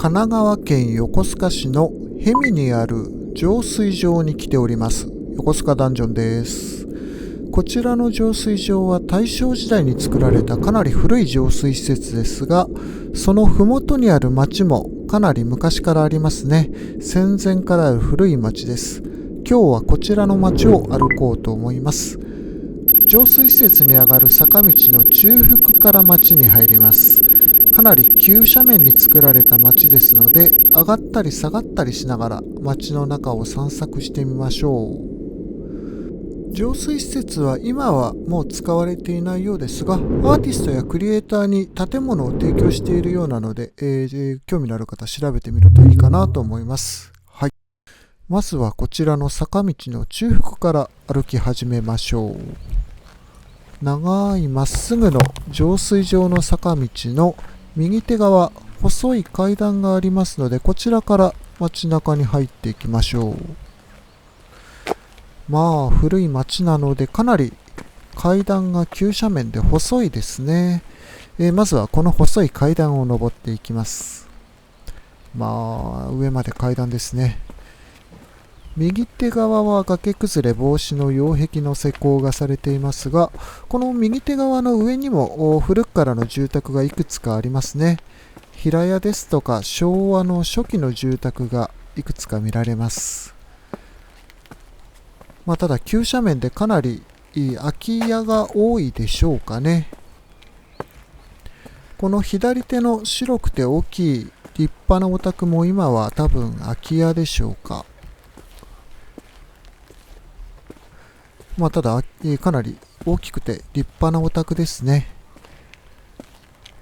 神奈川県横須賀市の氷見にある浄水場に来ております。横須賀ダンジョンです。こちらの浄水場は大正時代に作られたかなり古い浄水施設ですが、その麓にある町もかなり昔からありますね。戦前からある古い町です。今日はこちらの町を歩こうと思います。浄水施設に上がる坂道の中腹から町に入ります。かなり急斜面に作られた町ですので、上がったり下がったりしながら町の中を散策してみましょう。浄水施設は今はもう使われていないようですが、アーティストやクリエイターに建物を提供しているようなので、興味のある方調べてみるといいかなと思います。はい。まずはこちらの坂道の中腹から歩き始めましょう。長いまっすぐの浄水場の坂道の右手側、細い階段がありますので、こちらから街中に入っていきましょう。まあ古い街なのでかなり階段が急斜面で細いですね。まずはこの細い階段を登っていきます。まあ上まで階段ですね。右手側は崖崩れ防止の擁壁の施工がされていますが、この右手側の上にも古くからの住宅がいくつかありますね。平屋ですとか昭和の初期の住宅がいくつか見られます。ただ急斜面でかなり空き家が多いでしょうかね。この左手の白くて大きい立派なお宅も今は多分空き家でしょうか。ただかなり大きくて立派なお宅ですね。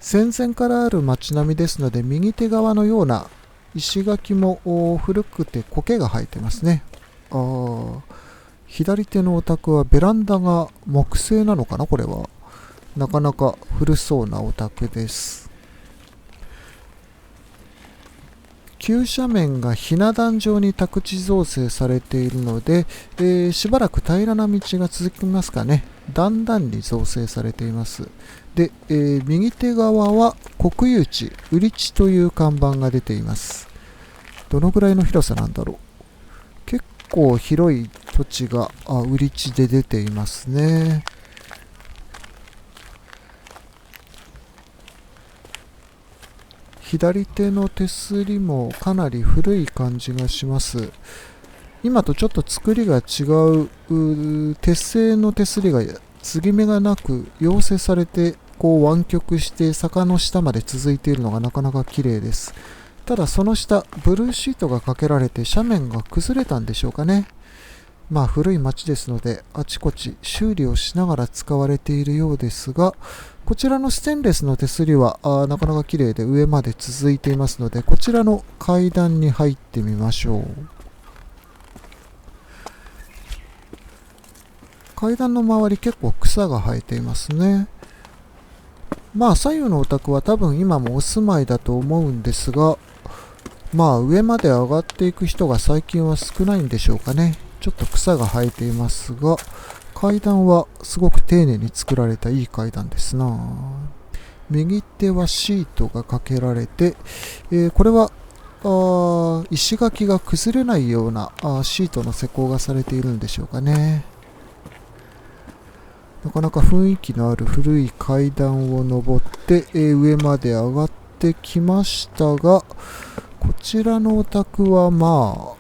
戦前からある町並みですので、右手側のような石垣も古くて苔が生えてますね。左手のお宅はベランダが木製なのかな、これは。なかなか古そうなお宅です。急斜面がひな壇状に宅地造成されているので、しばらく平らな道が続きますかね。段々に造成されています。で、右手側は国有地、売地という看板が出ています。どのぐらいの広さなんだろう。結構広い土地が売地で出ていますね。左手の手すりもかなり古い感じがします。今とちょっと作りが違う、鉄製の手すりが継ぎ目がなく溶接されて湾曲して坂の下まで続いているのがなかなか綺麗です。ただその下、ブルーシートがかけられて斜面が崩れたんでしょうかね。古い町ですのであちこち修理をしながら使われているようですが、こちらのステンレスの手すりはなかなか綺麗で上まで続いていますので、こちらの階段に入ってみましょう。階段の周り結構草が生えていますね。左右のお宅は多分今もお住まいだと思うんですが、上まで上がっていく人が最近は少ないんでしょうかね。ちょっと草が生えていますが、階段はすごく丁寧に作られたいい階段ですな。右手はシートがかけられて、これは石垣が崩れないようなシートの施工がされているんでしょうかね。なかなか雰囲気のある古い階段を登って、上まで上がってきましたが、こちらのお宅は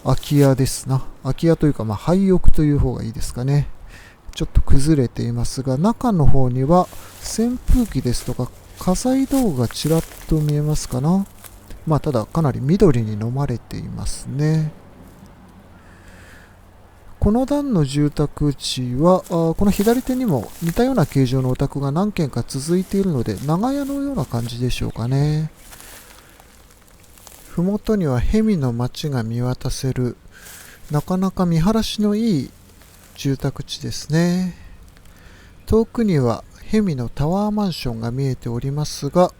空き家ですな。空き家というか廃屋という方がいいですかね。ちょっと崩れていますが、中の方には扇風機ですとか家財道具がちらっと見えますかな。ただかなり緑に飲まれていますね。この段の住宅地はこの左手にも似たような形状のお宅が何軒か続いているので、長屋のような感じでしょうかね。ふもとには氷見の町が見渡せる、なかなか見晴らしのいい住宅地ですね。遠くには氷見のタワーマンションが見えておりますが、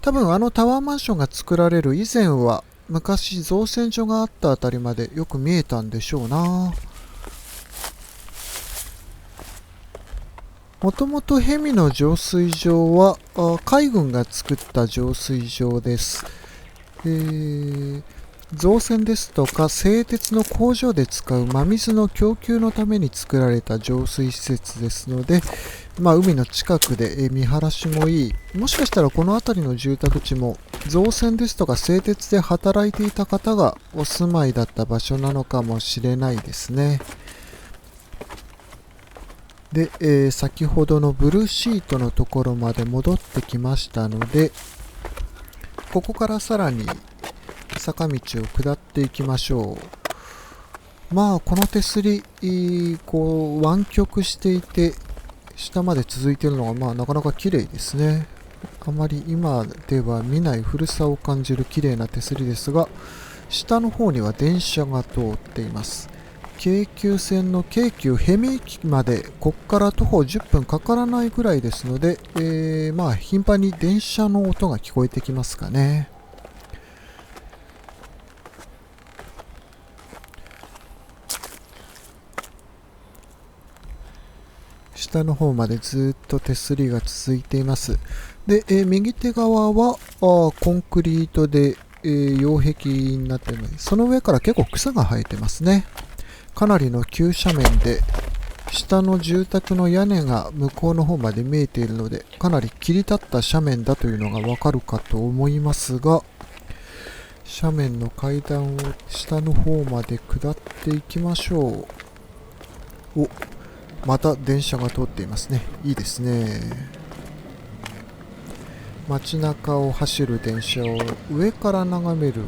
多分あのタワーマンションが作られる以前は昔造船所があったあたりまでよく見えたんでしょうな。もともと氷見の浄水場は海軍が作った浄水場です。造船ですとか製鉄の工場で使う真水の供給のために作られた浄水施設ですので、海の近くで見晴らしもいい。もしかしたらこの辺りの住宅地も造船ですとか製鉄で働いていた方がお住まいだった場所なのかもしれないですね。で、先ほどのブルーシートのところまで戻ってきましたので、ここからさらに坂道を下っていきましょう。この手すり、湾曲していて下まで続いているのがなかなか綺麗ですね。あまり今では見ない古さを感じる綺麗な手すりですが、下の方には電車が通っています。京急線の京急氷見駅までここから徒歩10分かからないぐらいですので、頻繁に電車の音が聞こえてきますかね。下の方までずっと手すりが続いています。で、右手側はコンクリートで、擁壁になっているので、その上から結構草が生えてますね。かなりの急斜面で、下の住宅の屋根が向こうの方まで見えているので、かなり切り立った斜面だというのがわかるかと思いますが、斜面の階段を下の方まで下っていきましょう。また電車が通っていますね。いいですね。街中を走る電車を上から眺める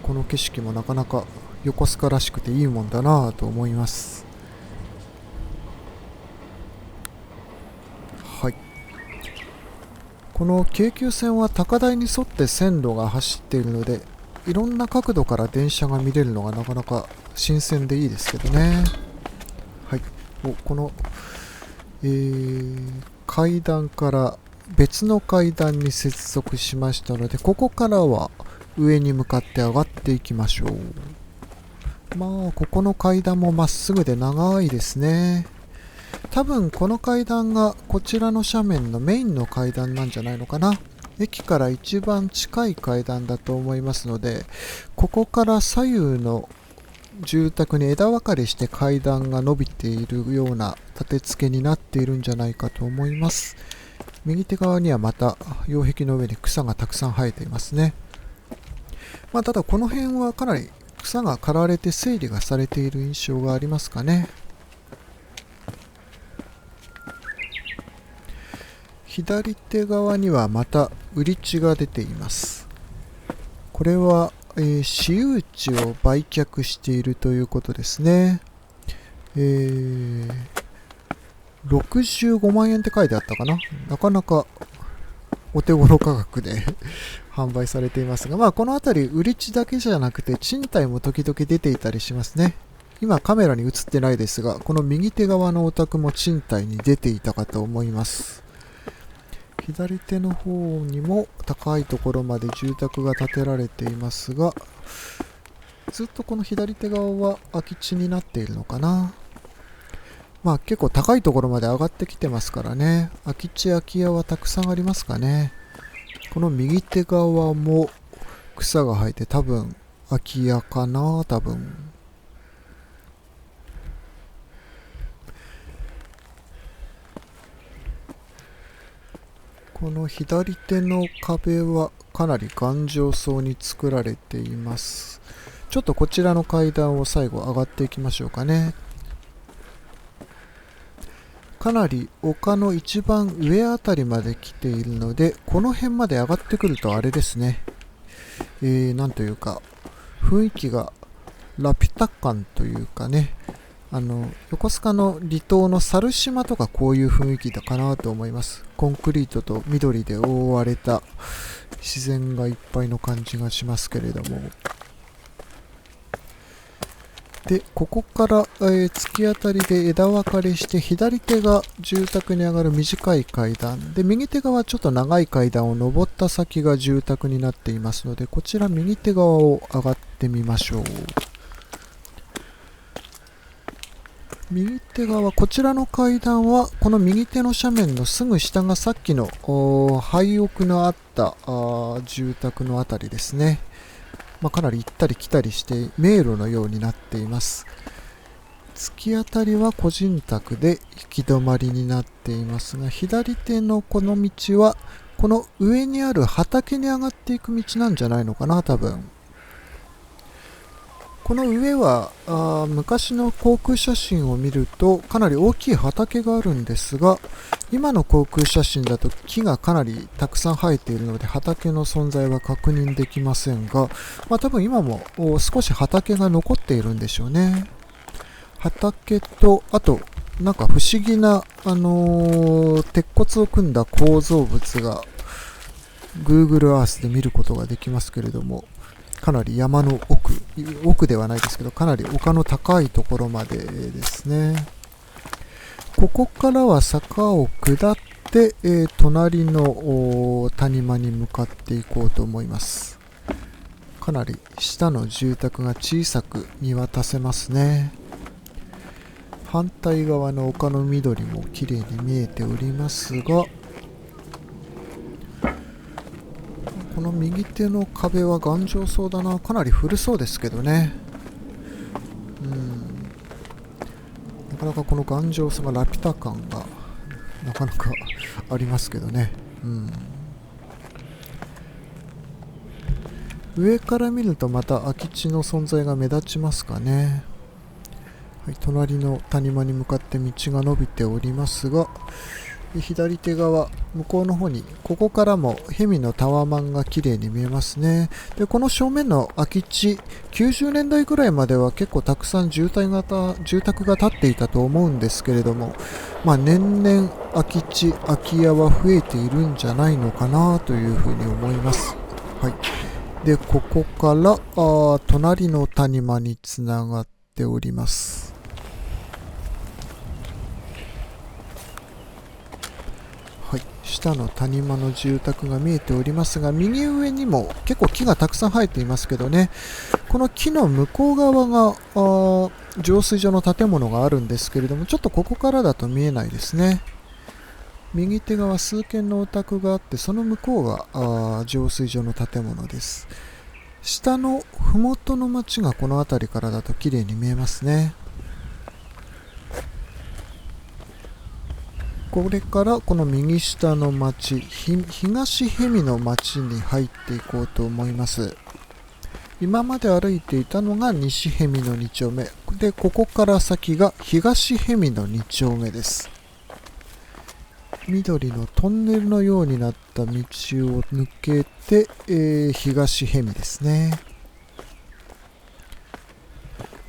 この景色もなかなか横須賀らしくていいもんだなぁと思います。はい。この京急線は高台に沿って線路が走っているので、いろんな角度から電車が見れるのがなかなか新鮮でいいですけどね。はい。この、階段から別の階段に接続しましたので、ここからは上に向かって上がっていきましょう。ここの階段もまっすぐで長いですね。多分この階段がこちらの斜面のメインの階段なんじゃないのかな。駅から一番近い階段だと思いますので、ここから左右の住宅に枝分かれして階段が伸びているような立て付けになっているんじゃないかと思います。右手側にはまた擁壁の上に草がたくさん生えていますね。ただこの辺はかなり草が刈られて整理がされている印象がありますかね。左手側にはまた売り地が出ています。これは、私有地を売却しているということですね。65万円って書いてあったかな。なかなかお手頃価格で販売されていますが、この辺り売り地だけじゃなくて賃貸も時々出ていたりしますね。今カメラに映ってないですが、この右手側のお宅も賃貸に出ていたかと思います。左手の方にも高いところまで住宅が建てられていますが、ずっとこの左手側は空き地になっているのかな。結構高いところまで上がってきてますからね。空き地空き家はたくさんありますかね。この右手側も草が生えて多分空き家かな。多分この左手の壁はかなり頑丈そうに作られています。ちょっとこちらの階段を最後上がっていきましょうかね。かなり丘の一番上あたりまで来ているので、この辺まで上がってくるとあれですね。なんというか、雰囲気がラピュタ感というかね、横須賀の離島の猿島とかこういう雰囲気だかなと思います。コンクリートと緑で覆われた自然がいっぱいの感じがしますけれども。で、ここから、突き当たりで枝分かれして左手が住宅に上がる短い階段で、右手側ちょっと長い階段を登った先が住宅になっていますので、こちら右手側を上がってみましょう。右手側、こちらの階段はこの右手の斜面のすぐ下がさっきの廃屋のあった住宅のあたりですね。かなり行ったり来たりして迷路のようになっています。突き当たりは個人宅で行き止まりになっていますが、左手のこの道はこの上にある畑に上がっていく道なんじゃないのかな、多分。この上は昔の航空写真を見るとかなり大きい畑があるんですが、今の航空写真だと木がかなりたくさん生えているので畑の存在は確認できませんが、多分今も少し畑が残っているんでしょうね。畑と、あとなんか不思議な、鉄骨を組んだ構造物が Google Earth で見ることができますけれども、かなり山の奥ではないですけど、かなり丘の高いところまでですね。ここからは坂を下って、隣の谷間に向かっていこうと思います。かなり下の住宅が小さく見渡せますね。反対側の丘の緑も綺麗に見えておりますが、この右手の壁は頑丈そうだな。かなり古そうですけどね。なかなかこの頑丈さがラピュタ感がなかなかありますけどね。上から見るとまた空き地の存在が目立ちますかね。はい、隣の谷間に向かって道が伸びておりますが、左手側向こうの方にここからもヘミのタワマンが綺麗に見えますね。でこの正面の空き地、90年代ぐらいまでは結構たくさん住宅が建っていたと思うんですけれども、年々空き地空き家は増えているんじゃないのかなというふうに思います。はい、でここから隣の谷間につながっております。はい、下の谷間の住宅が見えておりますが、右上にも結構木がたくさん生えていますけどね、この木の向こう側が浄水場の建物があるんですけれども、ちょっとここからだと見えないですね。右手側数軒のお宅があって、その向こうが浄水場の建物です。下の麓の町がこの辺りからだと綺麗に見えますね。これからこの右下の町、東逸見の町に入っていこうと思います。今まで歩いていたのが西逸見の2丁目で、ここから先が東逸見の2丁目です。緑のトンネルのようになった道を抜けて、東逸見ですね。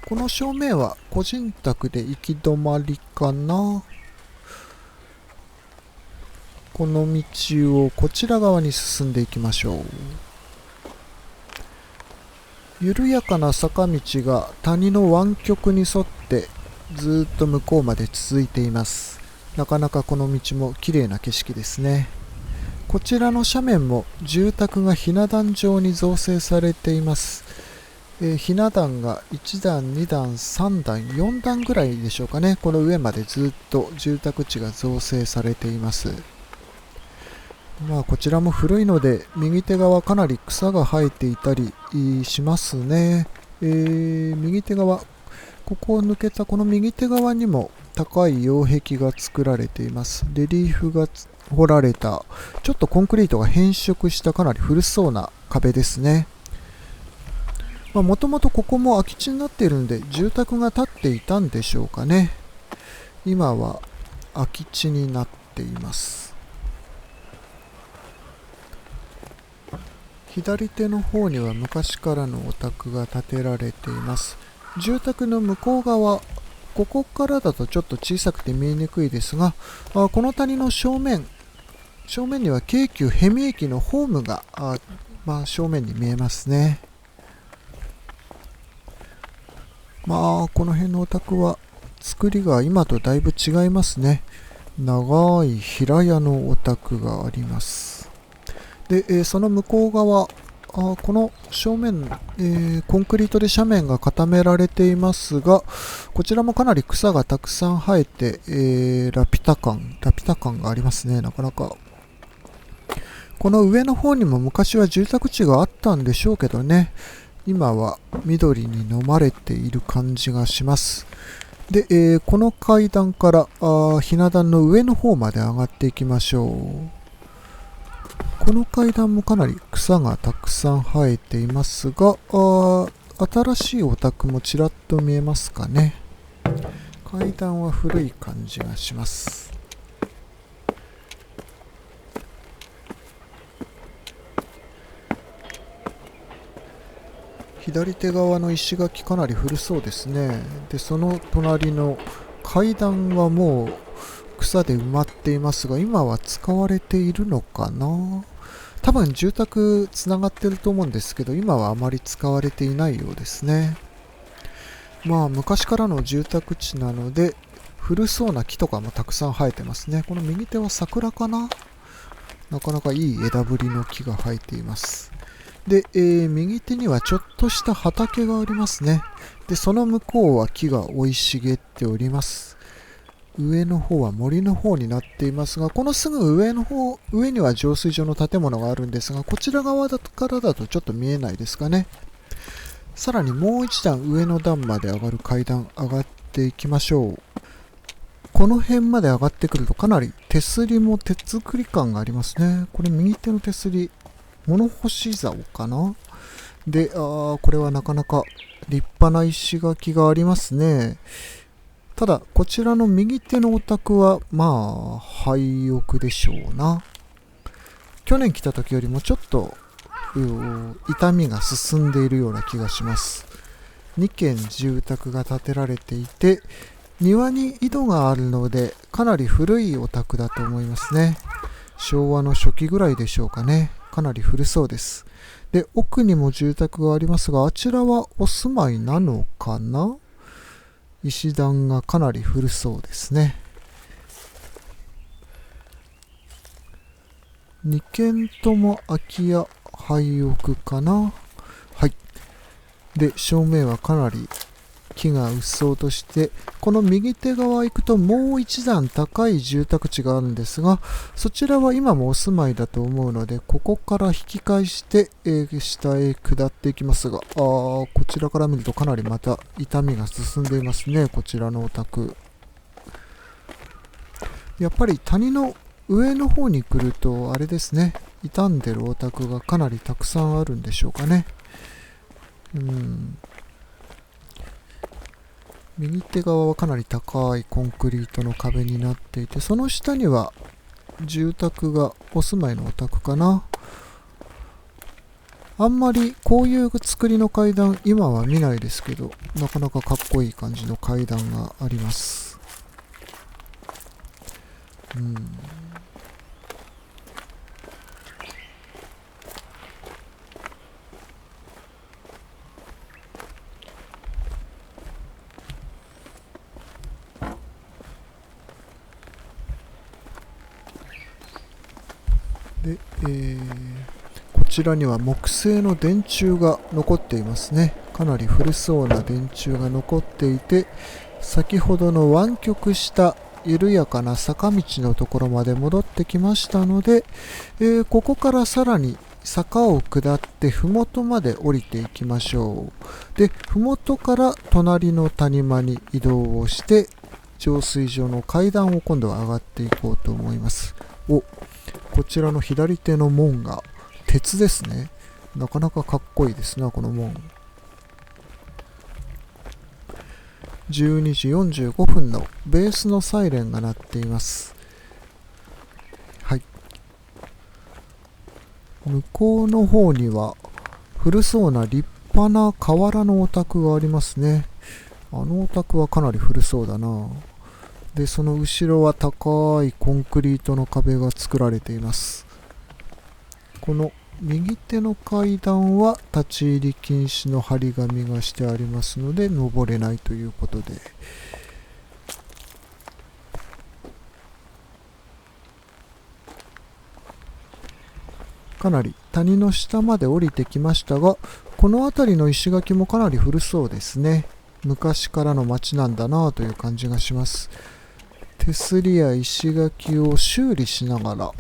この正面は個人宅で行き止まりかな。この道をこちら側に進んでいきましょう。緩やかな坂道が谷の湾曲に沿ってずっと向こうまで続いています。なかなかこの道も綺麗な景色ですね。こちらの斜面も住宅がひな壇状に造成されています。ひな壇が1段、2段、3段、4段ぐらいでしょうかね。この上までずっと住宅地が造成されています。こちらも古いので右手側かなり草が生えていたりしますね。右手側、ここを抜けたこの右手側にも高い擁壁が作られています。レリーフが彫られた、ちょっとコンクリートが変色したかなり古そうな壁ですね。もともとここも空き地になっているので住宅が建っていたんでしょうかね。今は空き地になっています。左手の方には昔からのお宅が建てられています。住宅の向こう側、ここからだとちょっと小さくて見えにくいですが、この谷の正面には京急逸見駅のホームが正面に見えますね。この辺のお宅は作りが今とだいぶ違いますね。長い平屋のお宅があります。で、その向こう側、この正面、コンクリートで斜面が固められていますが、こちらもかなり草がたくさん生えて、ラピュタ感がありますね、なかなか。この上の方にも昔は住宅地があったんでしょうけどね、今は緑に飲まれている感じがします。で、この階段からひな壇の上の方まで上がっていきましょう。この階段もかなり草がたくさん生えていますが、新しいお宅もちらっと見えますかね。階段は古い感じがします。左手側の石垣かなり古そうですね。で、その隣の階段はもう草で埋まっていますが、今は使われているのかな。多分住宅つながってると思うんですけど、今はあまり使われていないようですね。まあ昔からの住宅地なので、古そうな木とかもたくさん生えてますね。この右手は桜かな。なかなかいい枝ぶりの木が生えています。で、右手にはちょっとした畑がありますね。で、その向こうは木が生い茂っております。上の方は森の方になっていますが、このすぐ上には浄水場の建物があるんですが、こちら側からだとちょっと見えないですかね。さらにもう一段上の段まで上がる階段上がっていきましょう。この辺まで上がってくるとかなり手すりも手作り感がありますね。これ右手の手すり、物干し竿かな。で、これはなかなか立派な石垣がありますね。ただ、こちらの右手のお宅は、まあ、廃屋でしょうな。去年来た時よりもちょっと、傷みが進んでいるような気がします。2軒住宅が建てられていて、庭に井戸があるので、かなり古いお宅だと思いますね。昭和の初期ぐらいでしょうかね。かなり古そうです。で、奥にも住宅がありますが、あちらはお住まいなのかな。石段がかなり古そうですね。2軒とも空き家廃屋かな。はい。で、正面はかなり木がうっそうとして、この右手側行くともう一段高い住宅地があるんですが、そちらは今もお住まいだと思うので、ここから引き返して、下へ下っていきますが、こちらから見るとかなりまた傷みが進んでいますね、こちらのお宅。やっぱり谷の上の方に来ると、あれですね、傷んでるお宅がかなりたくさんあるんでしょうかね。右手側はかなり高いコンクリートの壁になっていて、その下には住宅がお住まいのお宅かな。あんまりこういう作りの階段今は見ないですけど、なかなかかっこいい感じの階段があります。で、こちらには木製の電柱が残っていますね。かなり古そうな電柱が残っていて、先ほどの湾曲した緩やかな坂道のところまで戻ってきましたので、ここからさらに坂を下って麓まで降りていきましょう。で、麓から隣の谷間に移動をして、浄水場の階段を今度は上がっていこうと思います。こちらの左手の門が鉄ですね。なかなかかっこいいですな、この門。12時45分のベースのサイレンが鳴っています。はい。向こうの方には古そうな立派な瓦のお宅がありますね。あのお宅はかなり古そうだな。で、その後ろは高いコンクリートの壁が作られています。この右手の階段は立ち入り禁止の張り紙がしてありますので登れないということで、かなり谷の下まで降りてきましたが、この辺りの石垣もかなり古そうですね。昔からの町なんだなという感じがします。手すりや石垣を修理しながら、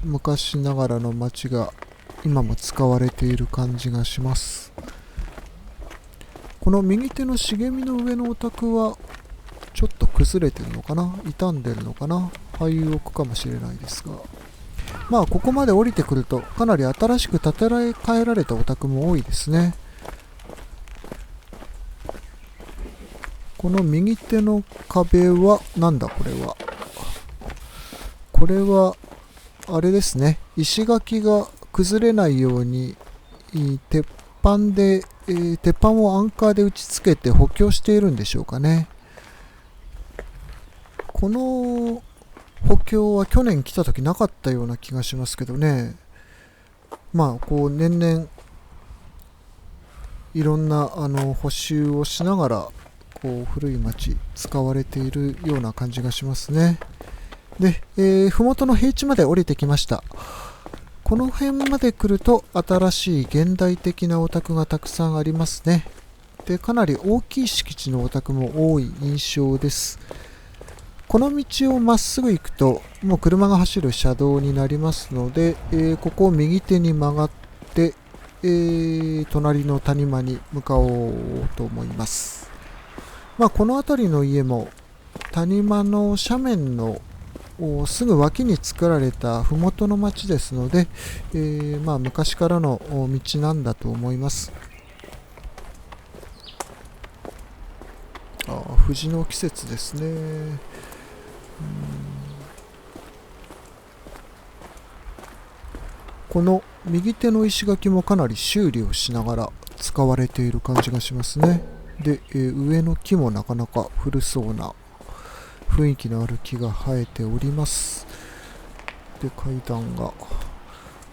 昔ながらの町が今も使われている感じがします。この右手の茂みの上のお宅はちょっと崩れてるのかな、傷んでるのかな、廃屋かもしれないですが、ここまで降りてくるとかなり新しく建て替えられたお宅も多いですね。この右手の壁はなんだこれは。これはあれですね、石垣が崩れないように鉄板をアンカーで打ち付けて補強しているんでしょうかね。この補強は去年来た時なかったような気がしますけどね。こう年々いろんな補修をしながらこう古い町使われているような感じがしますね。で、麓の平地まで降りてきました。この辺まで来ると新しい現代的なお宅がたくさんありますね。で、かなり大きい敷地のお宅も多い印象です。この道をまっすぐ行くともう車が走る車道になりますので、ここを右手に曲がって、隣の谷間に向かおうと思います。この辺りの家も谷間の斜面のすぐ脇に作られた麓の町ですので、昔からの道なんだと思います。藤の季節ですね。この右手の石垣もかなり修理をしながら使われている感じがしますね。で、上の木もなかなか古そうな雰囲気のある木が生えております。で、階段が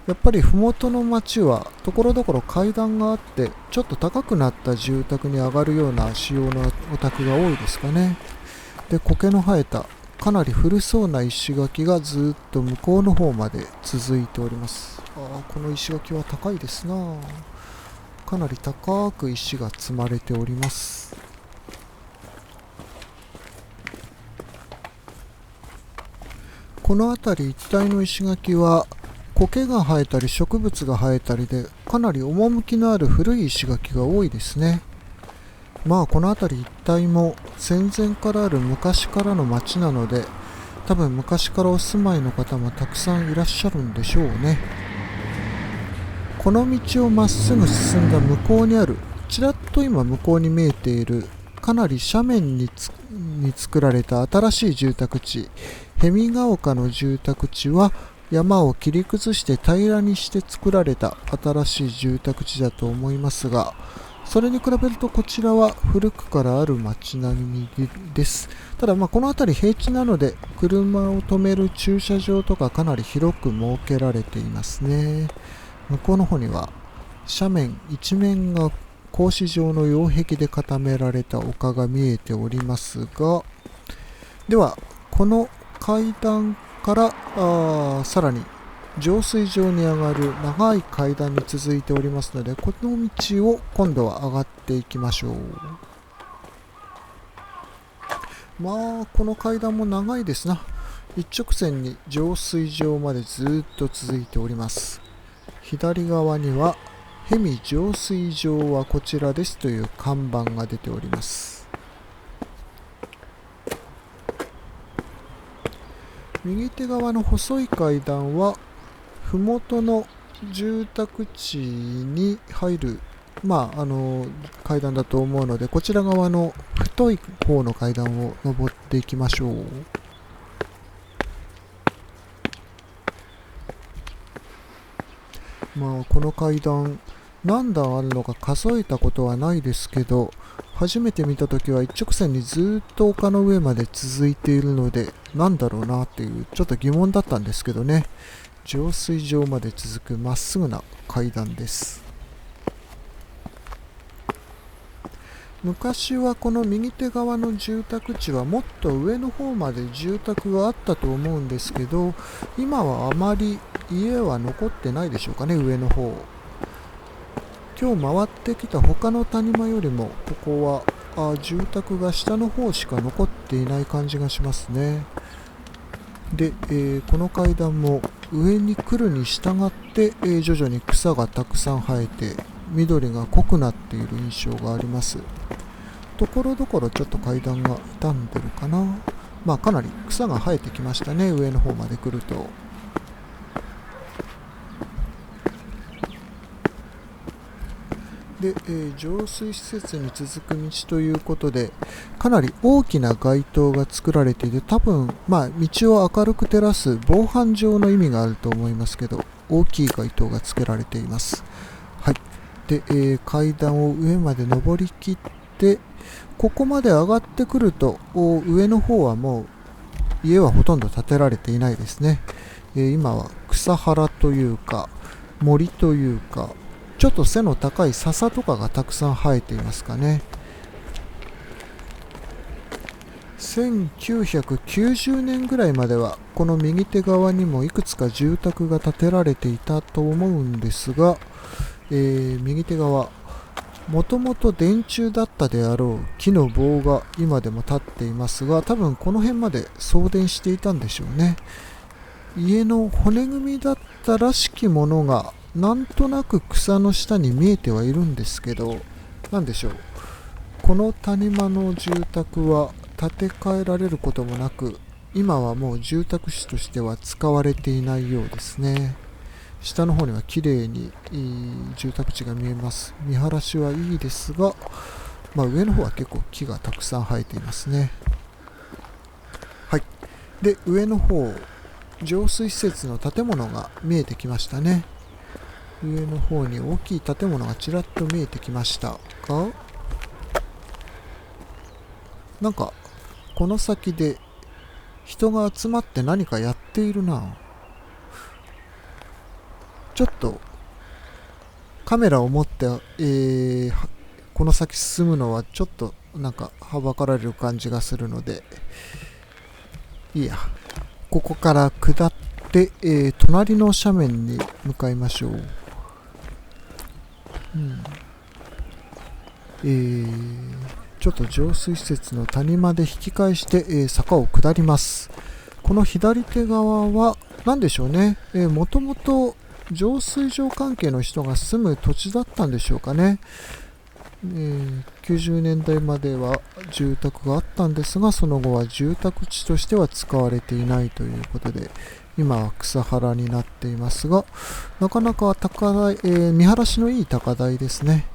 やっぱり麓の町はところどころ階段があって、ちょっと高くなった住宅に上がるような仕様のお宅が多いですかね。で、苔の生えたかなり古そうな石垣がずっと向こうの方まで続いております。この石垣は高いですな。かなり高く石が積まれております。この辺り一帯の石垣は苔が生えたり植物が生えたりで、かなり趣のある古い石垣が多いですね。この辺り一帯も戦前からある昔からの町なので、多分昔からお住まいの方もたくさんいらっしゃるんでしょうね。この道をまっすぐ進んだ向こうにある、ちらっと今向こうに見えているかなり斜面に作られた新しい住宅地、逸見ヶ丘の住宅地は山を切り崩して平らにして作られた新しい住宅地だと思いますが、それに比べるとこちらは古くからある町並みです。ただこの辺り平地なので車を止める駐車場とかかなり広く設けられていますね。向こうの方には斜面一面が格子状の擁壁で固められた丘が見えておりますが、ではこの階段からさらに浄水場に上がる長い階段に続いておりますので、この道を今度は上がっていきましょう。この階段も長いですな。一直線に浄水場までずっと続いております。左側には逸見浄水場はこちらですという看板が出ております。右手側の細い階段は麓の住宅地に入る階段だと思うので、こちら側の太い方の階段を登っていきましょう。この階段何段あるのか数えたことはないですけど、初めて見た時は一直線にずっと丘の上まで続いているので、なんだろうなっていうちょっと疑問だったんですけどね。浄水場まで続くまっすぐな階段です。昔はこの右手側の住宅地はもっと上の方まで住宅があったと思うんですけど、今はあまり家は残ってないでしょうかね、上の方。今日回ってきた他の谷間よりもここは住宅が下の方しか残っていない感じがしますね。で、この階段も上に来るに従って、徐々に草がたくさん生えて緑が濃くなっている印象があります。ところどころちょっと階段が傷んでるかな。かなり草が生えてきましたね、上の方まで来ると。で、浄水施設に続く道ということで、かなり大きな街灯が作られていて、多分、道を明るく照らす防犯上の意味があると思いますけど、大きい街灯がつけられています。はい。で、階段を上まで登りきって、ここまで上がってくると、上の方はもう家はほとんど建てられていないですね。今は草原というか、森というか、ちょっと背の高い笹とかがたくさん生えていますかね。1990年ぐらいまではこの右手側にもいくつか住宅が建てられていたと思うんですが、右手側、もともと電柱だったであろう木の棒が今でも立っていますが、多分この辺まで送電していたんでしょうね。家の骨組みだったらしきものがなんとなく草の下に見えてはいるんですけど、なんでしょう、この谷間の住宅は建て替えられることもなく、今はもう住宅地としては使われていないようですね。下の方には綺麗に住宅地が見えます。見晴らしはいいですが、上の方は結構木がたくさん生えていますね。はい。で、上の方、浄水施設の建物が見えてきましたね。上の方に大きい建物がちらっと見えてきましたが、なんかこの先で人が集まって何かやっているな。ちょっとカメラを持って、この先進むのはちょっとなんかはばかられる感じがするので、いいや、ここから下って、隣の斜面に向かいましょう。ちょっと浄水施設の谷間で引き返して、坂を下ります。この左手側は何でしょうね。もともと浄水場関係の人が住む土地だったんでしょうかね。90年代までは住宅があったんですが、その後は住宅地としては使われていないということで、今は草原になっていますが、なかなか高台、見晴らしのいい高台ですね。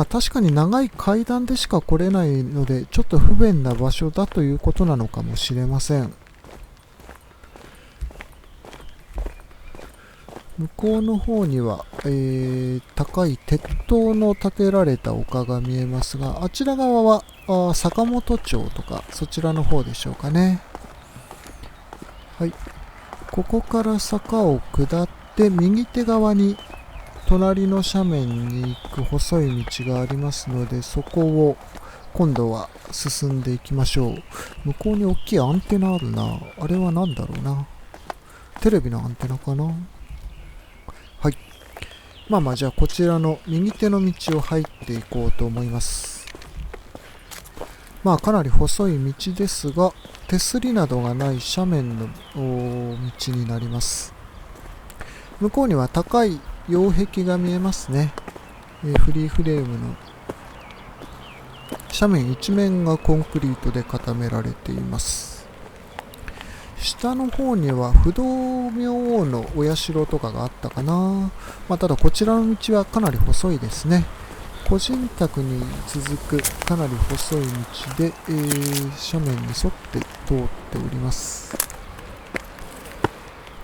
確かに長い階段でしか来れないので、ちょっと不便な場所だということなのかもしれません。向こうの方には、高い鉄塔の建てられた丘が見えますが、あちら側は坂本町とかそちらの方でしょうかね。はい。ここから坂を下って右手側に隣の斜面に行く細い道がありますので、そこを今度は進んでいきましょう。向こうに大きいアンテナあるな。あれは何だろうな。テレビのアンテナかな。はい。じゃあこちらの右手の道を入っていこうと思います。かなり細い道ですが、手すりなどがない斜面の道になります。向こうには高い擁壁が見えますね。フリーフレームの斜面一面がコンクリートで固められています。下の方には不動明王のお社とかがあったかな。ただこちらの道はかなり細いですね。個人宅に続くかなり細い道で、斜面に沿って通っております。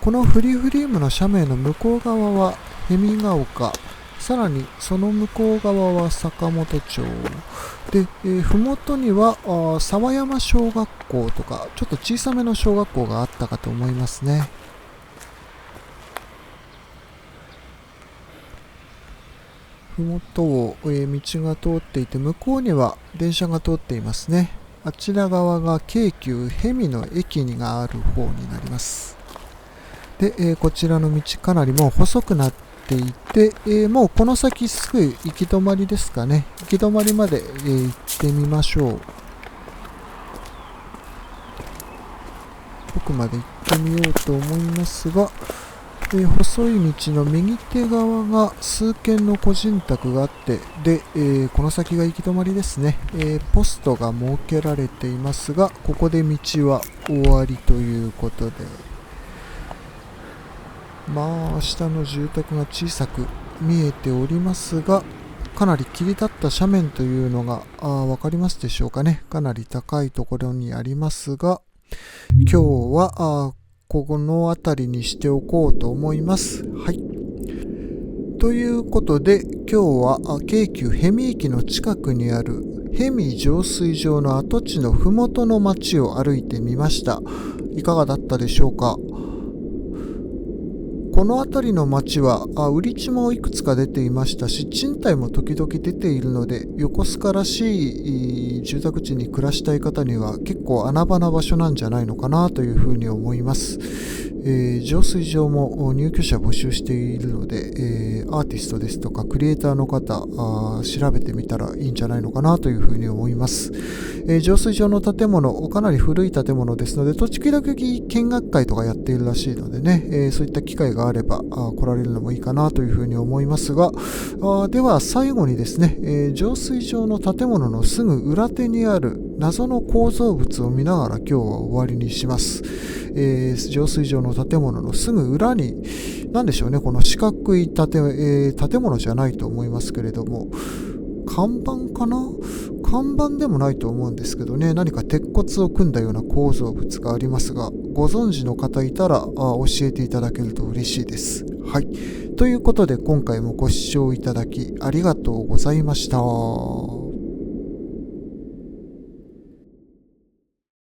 このフリーフレームの斜面の向こう側は氷見ヶ丘、さらにその向こう側は坂本町で、ふもとには沢山小学校とかちょっと小さめの小学校があったかと思いますね。ふもとを、道が通っていて、向こうには電車が通っていますね。あちら側が京急氷見の駅がある方になります。で、こちらの道かなりもう細くなっていて、もうこの先すぐ行き止まりですかね。行き止まりまで、行ってみましょう。奥まで行ってみようと思いますが、細い道の右手側が数軒の個人宅があって、で、この先が行き止まりですね。ポストが設けられていますが、ここで道は終わりということで、下の住宅が小さく見えておりますが、かなり切り立った斜面というのが分かりますでしょうかね。かなり高いところにありますが、今日はここの辺りにしておこうと思います。はい。ということで、今日は京急氷見駅の近くにある氷見浄水場の跡地のふもとの町を歩いてみました。いかがだったでしょうか。この辺りの町は売り地もいくつか出ていましたし、賃貸も時々出ているので、横須賀らしい住宅地に暮らしたい方には結構穴場な場所なんじゃないのかなというふうに思います。浄水場も入居者募集しているので、アーティストですとかクリエイターの方調べてみたらいいんじゃないのかなというふうに思います。浄水場の建物、かなり古い建物ですので、時々見学会とかやっているらしいのでね、そういった機会があれば来られるのもいいかなというふうに思いますが、では最後にですね、浄水場の建物のすぐ裏手にある謎の構造物を見ながら今日は終わりにします。浄水場の建物のすぐ裏に、何でしょうね、この四角い建物じゃないと思いますけれども、看板かな？看板でもないと思うんですけどね、何か鉄骨を組んだような構造物がありますが、ご存知の方いたら教えていただけると嬉しいです。はい。ということで今回もご視聴いただきありがとうございました。